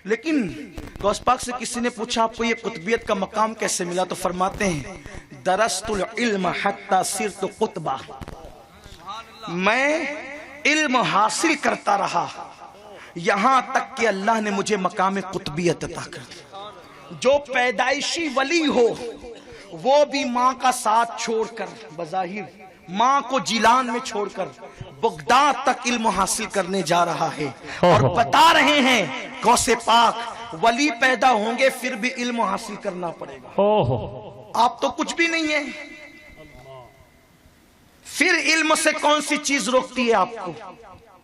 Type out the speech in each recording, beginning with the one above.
لیکن غوث پاک سے کسی نے پوچھا آپ کو یہ قطبیت کا مقام کیسے ملا؟ تو فرماتے ہیں درست العلم حتی صرت قطبہ، میں علم حاصل کرتا رہا یہاں تک کہ اللہ نے مجھے مقام قطبیت عطا کر دیا۔ جو پیدائشی ولی ہو وہ بھی ماں کا ساتھ چھوڑ کر، بظاہر ماں کو جیلان میں چھوڑ کر بغداد تک علم حاصل کرنے جا رہا ہے، اور بتا رہے ہیں غوث پاک ولی پیدا ہوں گے پھر بھی علم حاصل کرنا پڑے گا۔ آپ تو کچھ بھی نہیں ہیں، پھر علم سے کون سی چیز روکتی ہے آپ کو؟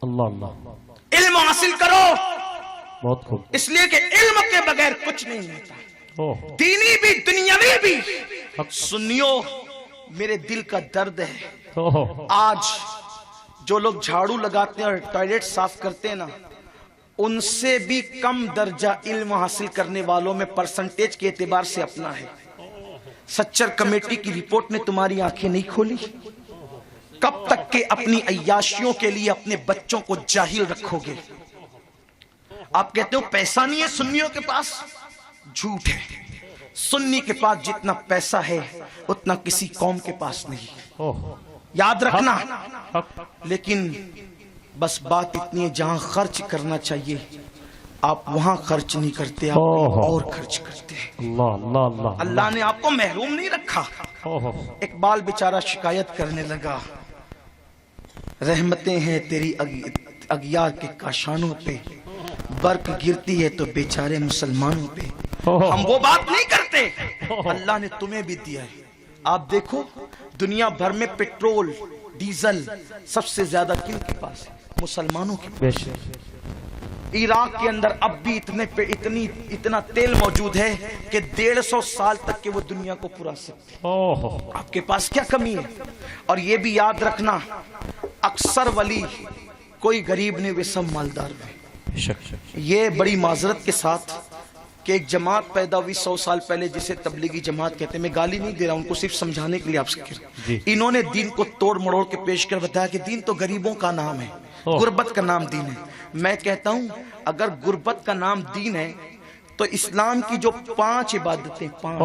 اللہ اللہ، علم حاصل کرو، بہت خوب، اس لیے کہ علم کے بغیر کچھ نہیں ہوتا، دینی بھی دنیاوی بھی۔ سنیو، میرے دل کا درد ہے، آج جو لوگ جھاڑو لگاتے ہیں اور ٹوائلٹ صاف کرتے ہیں نا، ان سے بھی کم درجہ علم حاصل کرنے والوں میں پرسنٹیج کے اعتبار سے اپنا ہے۔ سچر کمیٹی کی رپورٹ نے تمہاری آنکھیں نہیں کھولی؟ کب تک کہ اپنی عیاشیوں کے لیے اپنے بچوں کو جاہل رکھو گے؟ آپ کہتے ہو پیسہ نہیں ہے سنیوں کے پاس، جھوٹ ہے۔ سنی کے پاس جتنا پیسہ ہے اتنا کسی قوم کے پاس نہیں، یاد رکھنا۔ لیکن بس بات اتنی ہے جہاں خرچ کرنا چاہیے آپ وہاں خرچ نہیں کرتے، آپ اور خرچ کرتے ہیں۔ اللہ نے آپ کو محروم نہیں رکھا۔ اقبال بیچارہ شکایت کرنے لگا، رحمتیں ہیں تیری اغیار کے کاشانوں پہ، برق گرتی ہے تو بیچارے مسلمانوں پہ۔ ہم وہ بات نہیں کرتے، اللہ نے تمہیں بھی دیا ہے۔ آپ دیکھو دنیا بھر میں پیٹرول ڈیزل سب سے زیادہ کن کے پاس ہے؟ مسلمانوں کے پاس۔ عراق کے اندر اب بھی اتنا تیل موجود ہے کہ 150 سال تک کہ وہ دنیا کو پورا سکتے۔ آپ کے پاس کیا کمی ہے؟ اور یہ بھی یاد رکھنا، اکثر ولی کوئی غریب نہیں، وہ سب مالدار ہیں۔ یہ بڑی معذرت کے ساتھ کہ ایک جماعت پیدا ہوئی 100 سال پہلے جسے تبلیغی جماعت کہتے ہیں، میں گالی نہیں دے رہا ان کو، صرف سمجھانے کے لیے آپ سے کہہ رہا ہوں۔ انہوں نے دین کو توڑ مڑوڑ کے پیش کر بتایا کہ دین تو غریبوں کا نام ہے، غربت کا نام دین ہے۔ میں کہتا ہوں اگر غربت کا نام دین ہے تو اسلام کی جو 5 عبادتیں، 5،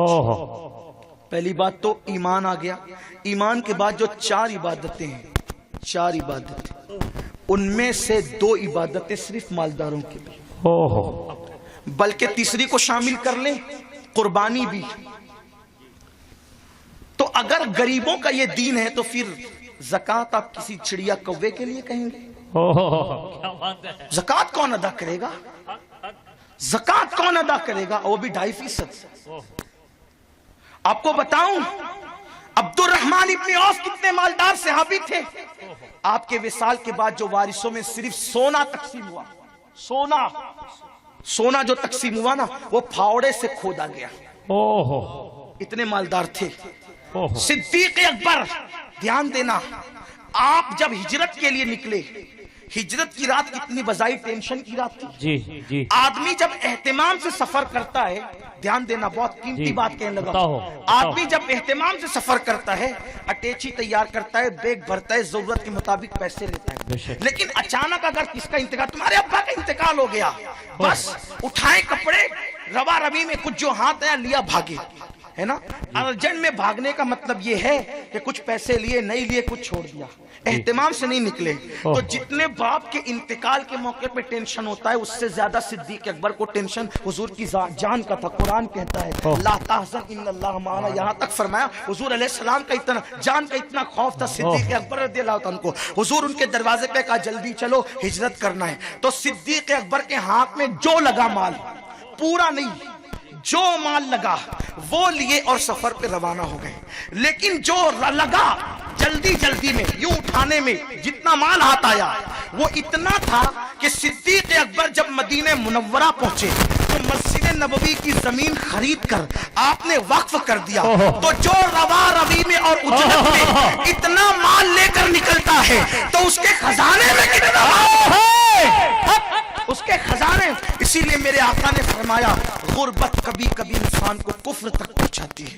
پہلی بات تو ایمان آ گیا، ایمان کے بعد جو 4 عبادتیں ہیں، 4 عبادتیں، ان میں سے 2 عبادتیں صرف مالداروں کے لیے، بلکہ تیسری کو شامل کر لیں، قربانی بھی۔ تو اگر غریبوں کا یہ دین ہے تو پھر زکوٰۃ آپ کسی چڑیا کوے کے لیے کہیں گے؟ زکوٰۃ کون ادا کرے گا؟ زکوٰۃ کون ادا کرے گا؟ وہ بھی 2.5%۔ آپ کو بتاؤں عبد الرحمن ابن عوف کتنے مالدار صحابی تھے، آپ کے وصال کے بعد جو وارثوں میں صرف سونا تقسیم ہوا، سونا جو تقسیم ہوا نا وہ پھاوڑے سے کھودا گیا، اتنے مالدار تھے۔ صدیق اکبر، دھیان دینا، آپ جب ہجرت کے لیے نکلے، ہجرت کی رات کتنی بظاہر ٹینشن کی رات تھی۔ آدمی جب اہتمام سے سفر کرتا ہے، دھیان دینا بہت قیمتی بات کہنے لگا، آدمی جب اہتمام سے سفر کرتا ہے، اٹیچی تیار کرتا ہے، بیگ بھرتا ہے، ضرورت کے مطابق پیسے لیتا ہے۔ لیکن اچانک اگر کس کا انتقال، تمہارے ابا کا انتقال ہو گیا، بس اٹھائے کپڑے، روا روی میں کچھ جو ہاتھ آیا لیا، بھاگے، ہے نا۔ ارجنٹ میں بھاگنے کا مطلب یہ ہے کہ کچھ پیسے لیے نہیں لیے، کچھ چھوڑ دیا، اہتمام سے نہیں نکلے۔ تو جتنے باپ کے انتقال کے موقع پہ ٹینشن ہوتا ہے، اس سے زیادہ صدیق اکبر کو ٹینشن حضور کی جان کا تھا۔ قرآن کہتا ہے لا تحزن ان اللہ معنا، یہاں تک فرمایا حضور علیہ السلام کا اتنا جان کا اتنا خوف تھا صدیق اکبر رضی اللہ عنہ کو۔ حضور ان کے دروازے پہ کہا جلدی چلو ہجرت کرنا ہے، تو صدیق اکبر کے ہاتھ میں جو لگا مال، پورا نہیں، جو مال لگا وہ لیے اور سفر پہ روانہ ہو گئے۔ لیکن جو لگا جلدی میں یوں اٹھانے میں جتنا مال ہاتھ آیا وہ اتنا تھا کہ صدیق اکبر جب مدینہ منورہ پہنچے تو مسجد نبوی کی زمین خرید کر آپ نے وقف کر دیا۔ تو جو روا روی میں اور اجرت میں اتنا مال لے کر نکلتا ہے تو اس کے خزانے میں کتنا مال ہے، اس کے خزانے۔ اسی لیے میرے آقا نے فرمایا غربت کبھی کبھی انسان کو کفر تک پہنچاتی ہے۔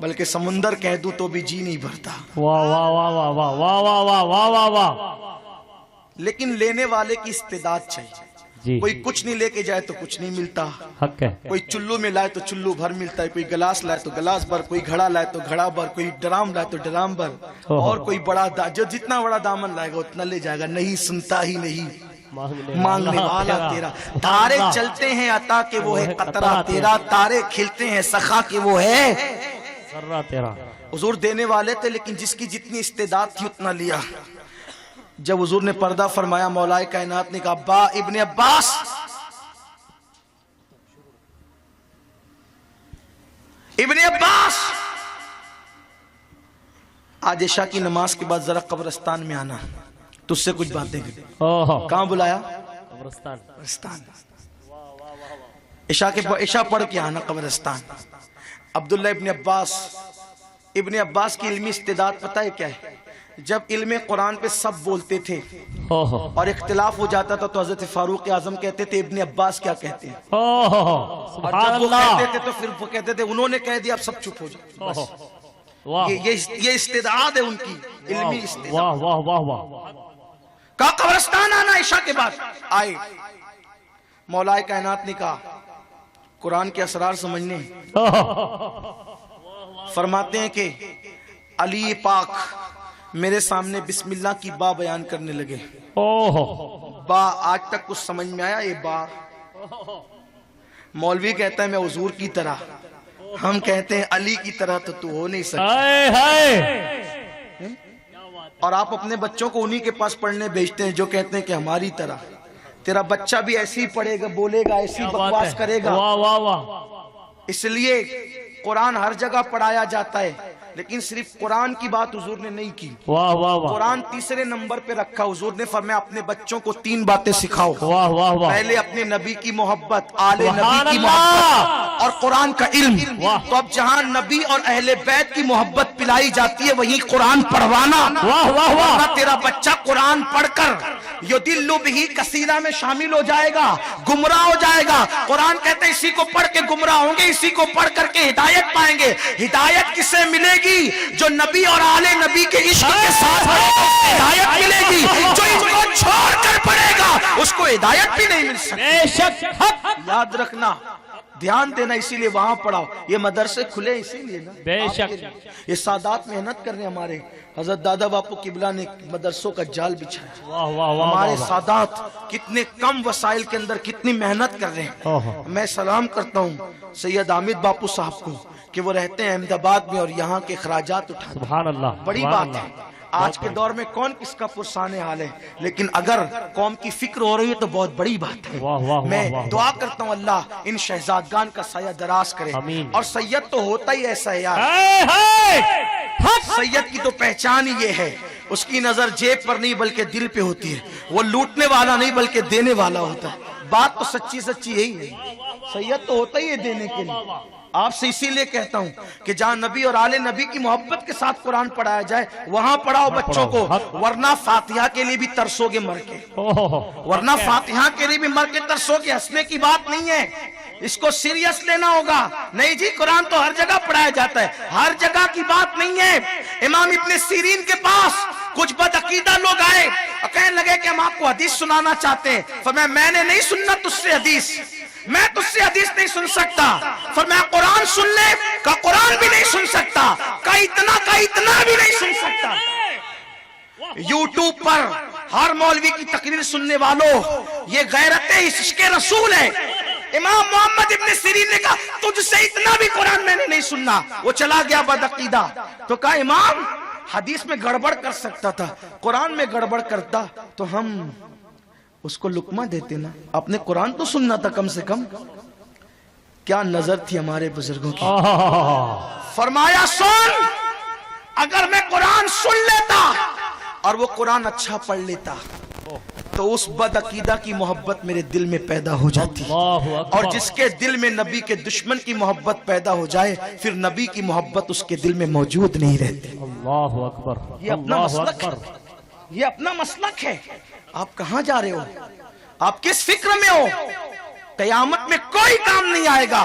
بلکہ سمندر کہہ دوں تو بھی جی نہیں بھرتا. واہ واہ واہ واہ واہ واہ واہ واہ واہ واہ واہ. لیکن لینے والے کی استعداد چاہیے. جی کوئی کچھ نہیں لے کے جائے تو کچھ نہیں ملتا. حق ہے. کوئی چلو میں لائے تو چلو بھر ملتا ہے, کوئی گلاس لائے تو گلاس بھر, کوئی گھڑا لائے تو گھڑا بھر, کوئی ڈرام لائے تو ڈرام بھر, اور کوئی بڑا جو جتنا بڑا دامن لائے گا اتنا لے جائے گا. نہیں سنتا ہی نہیں مانگنے والا تیرا. تارے چلتے ہیں عطا کہ وہ ہے قطرہ تیرا, تارے کھلتے ہیں سخا کہ وہ ہے ذرہ تیرا. حضور دینے والے تھے لیکن جس کی جتنی استعداد تھی اتنا لیا. جب حضور نے پردہ فرمایا مولا کائنات نے کہا ابا ابن عباس, ابن عباس آج عشاء کی نماز کے بعد ذرا قبرستان میں آنا, تجھ سے کچھ باتیں کریں. کہاں بلایا؟ قبرستان. عشاء پڑھ کے آنا قبرستان. عبداللہ ابن عباس کی علمی استعداد پتہ ہے کیا ہے؟ جب علم قرآن پہ سب بولتے تھے اور اختلاف ہو جاتا تھا تو حضرت فاروق اعظم کہتے تھے ابن عباس کیا کہتے ہیں, اور جب وہ کہتے تھے تو پھر وہ کہتے تھے انہوں نے کہہ دیا اب سب چپ ہو جائے. یہ استعداد ہے ان کی علمی استعداد. کہا قبرستان آنا عشاء کے بعد. آئے. مولا کائنات نے کہا قرآن کے اسرار سمجھنے. فرماتے ہیں کہ علی پاک میرے سامنے بسم اللہ کی با بیان کرنے لگے. با آج تک کچھ سمجھ میں آیا؟ یہ با مولوی کہتا ہے میں حضور کی طرح, ہم کہتے ہیں علی کی طرح تو ہو نہیں سکتا. اور آپ اپنے بچوں کو انہی کے پاس پڑھنے بھیجتے ہیں جو کہتے ہیں کہ ہماری طرح. تیرا بچہ بھی ایسی ہی پڑھے گا, بولے گا, ایسی بکواس کرے گا. اس لیے قرآن ہر جگہ پڑھایا جاتا ہے لیکن صرف قرآن کی بات حضور نے نہیں کی. قرآن تیسرے نمبر پہ رکھا. حضور نے فرمایا اپنے بچوں کو 3 باتیں سکھاؤ. پہلے اپنے نبی کی محبت, آل نبی کی محبت اور قرآن کا علم. تو اب جہاں نبی اور اہل بیت کی محبت پلائی جاتی ہے وہیں قرآن پڑھوانا. ورنہ تیرا بچہ قرآن پڑھ کر یدل بہ کثیرہ میں شامل ہو جائے گا, گمراہ ہو جائے گا. قرآن کہتے ہیں اسی کو پڑھ کے گمراہ ہوں گے, اسی کو پڑھ کر کے ہدایت پائیں گے. ہدایت کسے ملے گی؟ جو نبی اور آل نبی کے عشق کے ساتھ ہدایت ملے گی. جو ان کو چھوڑ کر پڑھے گا اس کو ہدایت بھی نہیں مل سکتی. یاد رکھنا, دھیان دینا, اسی لیے وہاں پڑھاؤ. یہ مدرسے کھلے اسی لیے نا. بے شک یہ سادات محنت کر رہے ہیں. ہمارے حضرت دادا باپو قبلہ نے مدرسوں کا جال بچھایا. ہمارے سادات کتنے کم وسائل کے اندر کتنی محنت کر رہے ہیں. میں سلام کرتا ہوں سید حامد باپو صاحب کو کہ وہ رہتے ہیں احمد آباد میں اور یہاں کے اخراجات اٹھاتے ہیں. سبحان اللہ. بڑی بات ہے. آج کے دور میں کون کس کا پرسان حال ہے, لیکن اگر قوم کی فکر ہو رہی ہے تو بہت بڑی بات ہے. میں دعا کرتا ہوں اللہ ان شہزادگان کا سایہ دراز کرے. اور سید تو ہوتا ہی ایسا ہے یار. سید کی تو پہچان ہی یہ ہے, اس کی نظر جیب پر نہیں بلکہ دل پہ ہوتی ہے. وہ لوٹنے والا نہیں بلکہ دینے والا ہوتا ہے. بات تو سچی یہی ہے. سید تو ہوتا ہی ہے دینے کے لیے. آپ سے اسی لیے کہتا ہوں کہ جہاں نبی اور آل نبی کی محبت کے ساتھ قرآن پڑھایا جائے وہاں پڑھاؤ بچوں کو. ورنہ فاتحہ کے لیے بھی ترسو گے مر کے. ورنہ فاتحہ کے لیے بھی مر کے ترسو گے. ہنسنے کی بات نہیں ہے, اس کو سیریس لینا ہوگا. نہیں جی قرآن تو ہر جگہ پڑھایا جاتا ہے, ہر جگہ کی بات نہیں ہے. امام ابن سیرین کے پاس کچھ بدعقیدہ لوگ آئے اور کہنے لگے کہ ہم آپ کو حدیث سنانا چاہتے ہیں. فرمایا میں نے نہیں سننا تجھ سے حدیث, میں تجھ سے حدیث نہیں سن سکتا. فرمایا قرآن سن لے. کہا قرآن بھی نہیں سن سکتا. کہا اتنا بھی نہیں سن سکتا. یوٹیوب پر ہر مولوی کی تقریر سننے والوں, یہ غیرت عشق رسول ہے. امام محمد ابن سیرین نے کہا تجھ سے اتنا بھی قرآن میں نے نہیں سننا. وہ چلا گیا بدعقیدہ. تو کہا امام حدیث میں گڑبڑ کر سکتا تھا, قرآن میں گڑبڑ کرتا تو ہم اس کو لقمہ دیتے نا. اپنے قرآن تو سننا تھا کم سے کم. کیا نظر تھی ہمارے بزرگوں کی. فرمایا سن, اگر میں قرآن سن لیتا اور وہ قرآن اچھا پڑھ لیتا تو اس بدعقیدہ کی محبت میرے دل میں پیدا ہو جاتی. اور جس کے دل میں نبی کے دشمن کی محبت پیدا ہو جائے پھر نبی کی محبت اس کے دل میں موجود نہیں رہتی. اللہ اکبر. یہ اپنا مسلک ہے, یہ اپنا مسلک ہے. آپ کہاں جا رہے ہو, آپ کس فکر میں ہو؟ قیامت میں کوئی کام نہیں آئے گا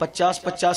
50-50